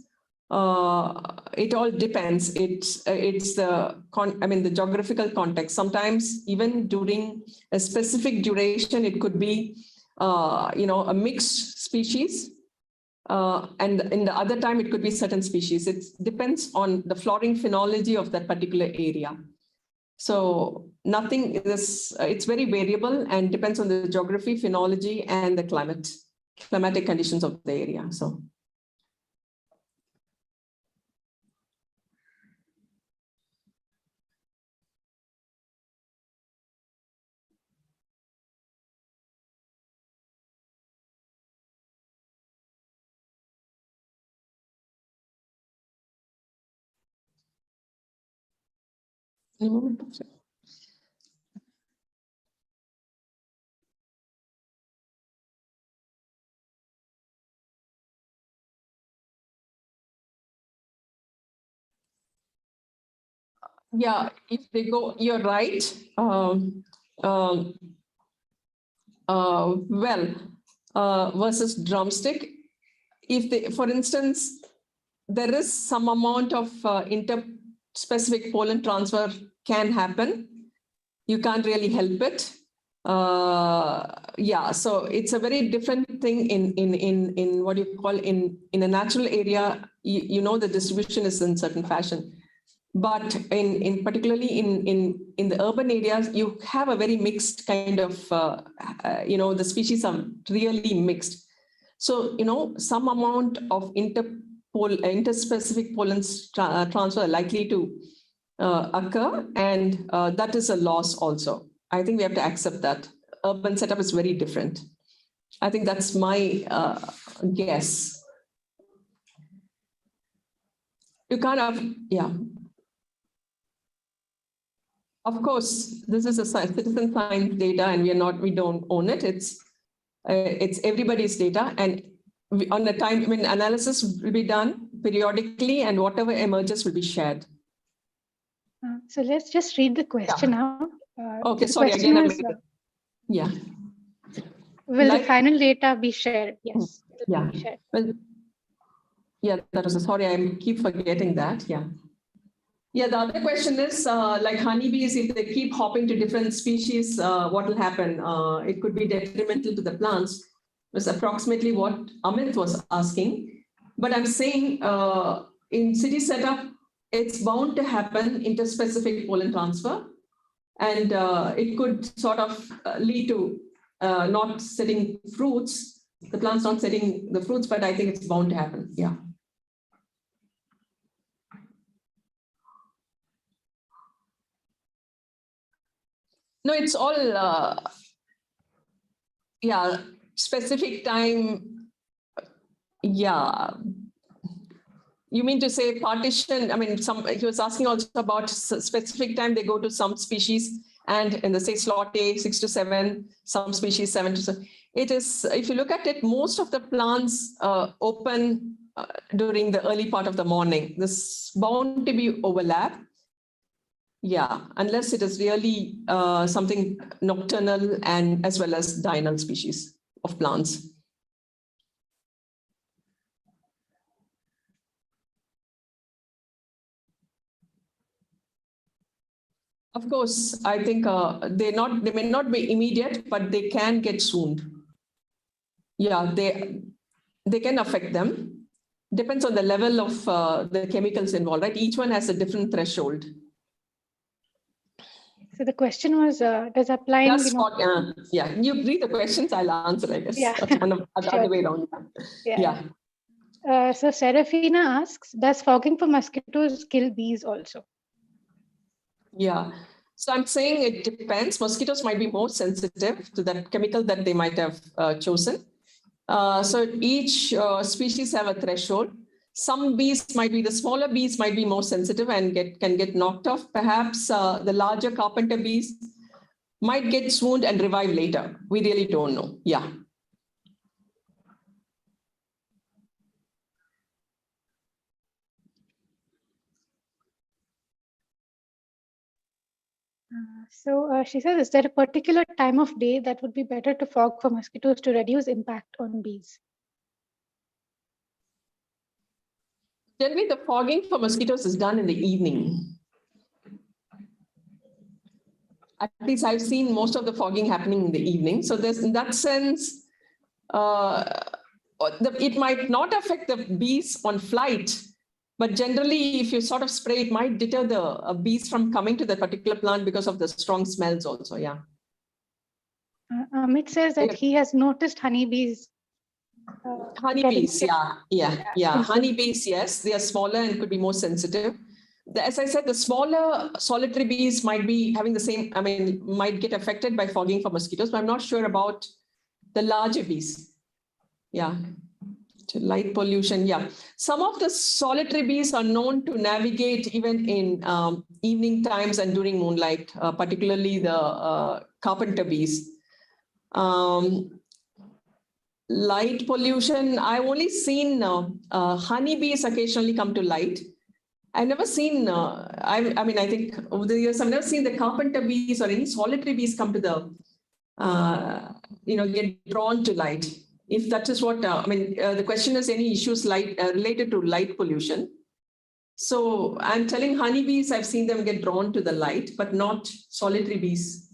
it all depends. It's the geographical context. Sometimes even during a specific duration, it could be, a mixed species. And in the other time, it could be certain species. It depends on the flowering phenology of that particular area. So nothing is, it's very variable and depends on the geography, phenology, and the climatic conditions of the area. So. Yeah, if they go, you're right. Versus drumstick. If they, for instance, there is some amount of interspecific pollen transfer can happen. You can't really help it. So it's a very different thing in what you call in a natural area. The distribution is in certain fashion. But in particularly in the urban areas, you have a very mixed kind of, the species are really mixed. So, some amount of interspecific pollen transfer are likely to occur, and that is a loss also. I think we have to accept that. Urban setup is very different. I think that's my guess. You kind of, yeah. Of course, this is a citizen science data, and we don't own it. It's everybody's data, and on the time when analysis will be done periodically, and whatever emerges will be shared.
So let's just read the question out.
Okay, sorry again. Yeah.
Will the final data be shared? Yes.
Yeah.
Be shared.
Well, yeah, that was sorry. I keep forgetting that. Yeah. Yeah, the other question is like honeybees, if they keep hopping to different species, what will happen? It could be detrimental to the plants. Was approximately what Amit was asking. But I'm saying in city setup, it's bound to happen interspecific pollen transfer. And it could sort of lead to not setting fruits, the plants not setting the fruits, but I think it's bound to happen. Yeah. No, it's all, specific time. Yeah. You mean to say partition? I mean, he was asking also about specific time they go to some species, and in the say slot A 6 to 7, some species 7 to 7. It is, if you look at it, most of the plants open during the early part of the morning. This bound to be overlap. Yeah, unless it is really something nocturnal and as well as diurnal species of plants. Of course, I think they may not be immediate, but they can get soon. Yeah, they can affect them. Depends on the level of the chemicals involved, right? Each one has a different threshold.
So the question was, does applying,
yeah, you read the questions, I'll answer, I guess.
Yeah.
That's one of the other way around. Yeah.
So Serafina asks, does fogging for mosquitoes kill bees also?
Yeah. So I'm saying it depends. Mosquitoes might be more sensitive to that chemical that they might have chosen. So each species have a threshold. Some bees might be, the smaller bees might be more sensitive and can get knocked off. Perhaps the larger carpenter bees might get swooned and revive later. We really don't know. Yeah.
So she says, is there a particular time of day that would be better to fog for mosquitoes to reduce impact on bees?
Generally, the fogging for mosquitoes is done in the evening. At least I've seen most of the fogging happening in the evening. So there's, in that sense, it might not affect the bees on flight, but generally, if you sort of spray, it might deter the bees from coming to the particular plant because of the strong smells also, yeah.
Amit says that he has noticed honeybees.
Honeybees, yeah. Honeybees, yes, they are smaller and could be more sensitive. As I said, the smaller solitary bees might be having the same, might get affected by fogging for mosquitoes, but I'm not sure about the larger bees. Yeah, to light pollution, yeah. Some of the solitary bees are known to navigate even in evening times and during moonlight, particularly the carpenter bees. Light pollution, I've only seen honeybees occasionally come to light. I've never seen, I think over the years, I've never seen the carpenter bees or any solitary bees come to the, get drawn to light. If that is what, the question is any issues related to light pollution. So I'm telling honeybees, I've seen them get drawn to the light, but not solitary bees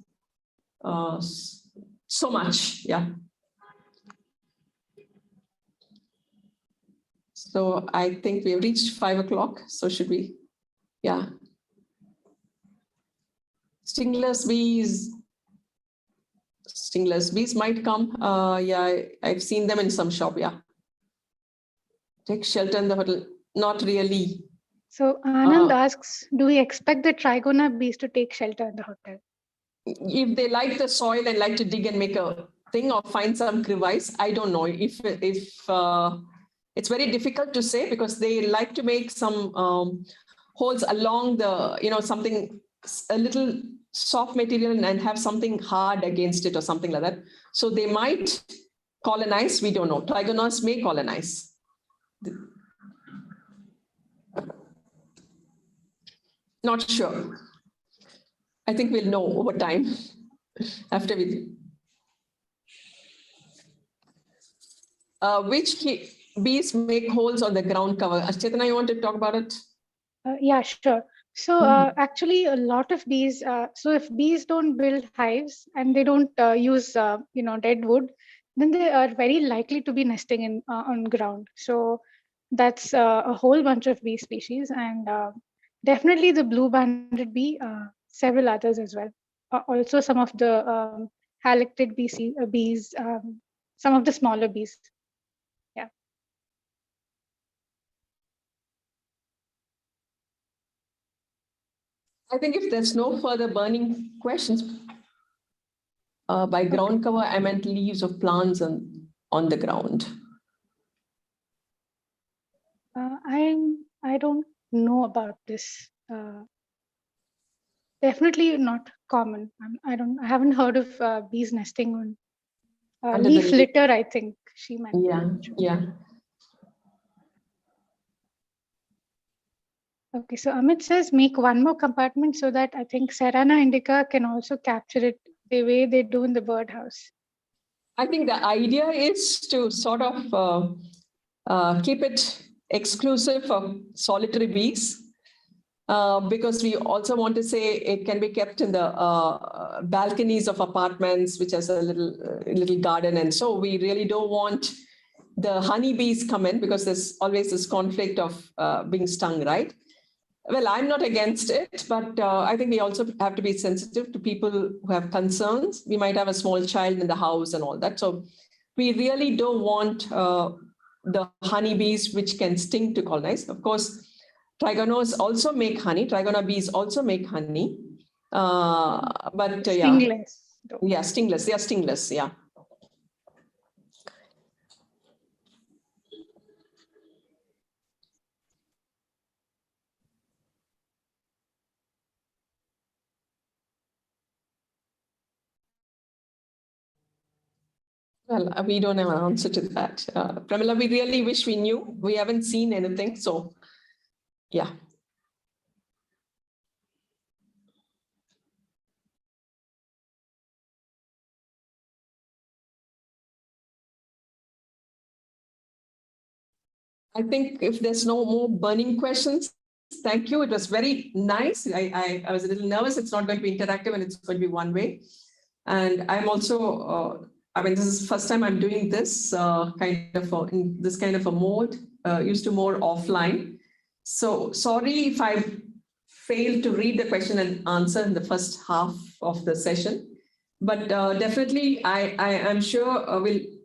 so much, yeah. So I think we have reached 5 o'clock. So should we? Yeah. Stingless bees might come. Yeah, I've seen them in some shop. Yeah. Take shelter in the hotel. Not really.
So Anand asks, do we expect the trigona bees to take shelter in the hotel?
If they like the soil and like to dig and make a thing or find some crevice, I don't know. If it's very difficult to say because they like to make some holes along the, something, a little soft material and have something hard against it or something like that. So they might colonize, we don't know. Trigonas may colonize. Not sure. I think we'll know over time after we. Which bees make holes on the ground cover? Chetana, you want to talk about it?
Yeah, sure. So actually, a lot of bees. So if bees don't build hives and they don't use, dead wood, then they are very likely to be nesting in on ground. So that's a whole bunch of bee species, and definitely the blue-banded bee, several others as well. Also, some of the halicted bees, some of the smaller bees. Yeah.
I think if there's no further burning questions, by ground cover, I meant leaves of plants on the ground.
I don't know about this. Definitely not common. I haven't heard of bees nesting on leaf litter. I think she meant.
Yeah.
Okay, so Amit says make one more compartment so that I think Serrana indica can also capture it the way they do in the birdhouse.
I think the idea is to sort of keep it exclusive for solitary bees. Because we also want to say it can be kept in the balconies of apartments, which has a little garden. And so we really don't want the honeybees come in because there's always this conflict of being stung, right? Well, I'm not against it, but I think we also have to be sensitive to people who have concerns. We might have a small child in the house and all that. So we really don't want the honeybees, which can sting, to colonize. Of course, trigonas also make honey. Trigona bees also make honey. But yeah.
Stingless.
Yeah, stingless. They are stingless. Yeah. Well, we don't have an answer to that. Pramila, we really wish we knew. We haven't seen anything. So, yeah. I think if there's no more burning questions, thank you. It was very nice. I was a little nervous. It's not going to be interactive and it's going to be one way. And I'm also, I mean, this is the first time I'm doing this in this kind of a mode, used to more offline. So sorry if I failed to read the question and answer in the first half of the session, but definitely I'm sure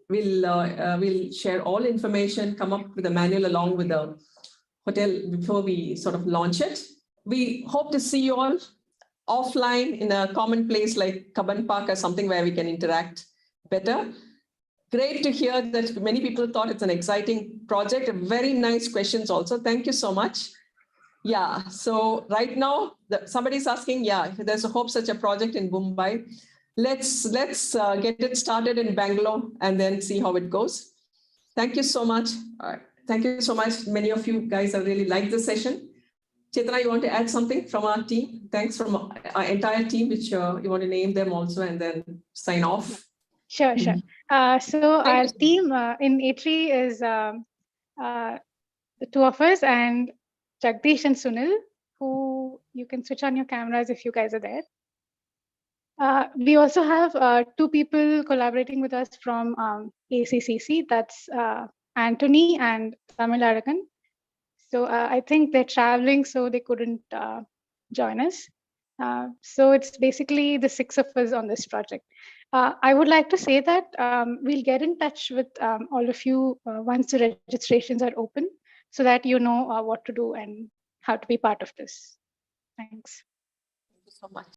we'll share all information, come up with a manual along with the hotel before we sort of launch it. We hope to see you all offline in a common place like Kaban Park or something where we can interact better. Great to hear that many people thought it's an exciting project. Very nice questions also. Thank you so much. Yeah, so right now, somebody's asking, yeah, if there's a hope such a project in Mumbai, let's get it started in Bangalore and then see how it goes. Thank you so much. Thank you so much. Many of you guys have really liked the session. Chetana, you want to add something from our team? Thanks from our entire team, which you want to name them also and then sign off.
Sure. So our team in A3 is the two of us and Jagdish and Sunil, who you can switch on your cameras if you guys are there. We also have two people collaborating with us from ACCC. That's Anthony and Tamil Arakan. So I think they're traveling, so they couldn't join us. So it's basically the six of us on this project. I would like to say that we'll get in touch with all of you once the registrations are open, so that you know what to do and how to be part of this. Thanks.
Thank you so much.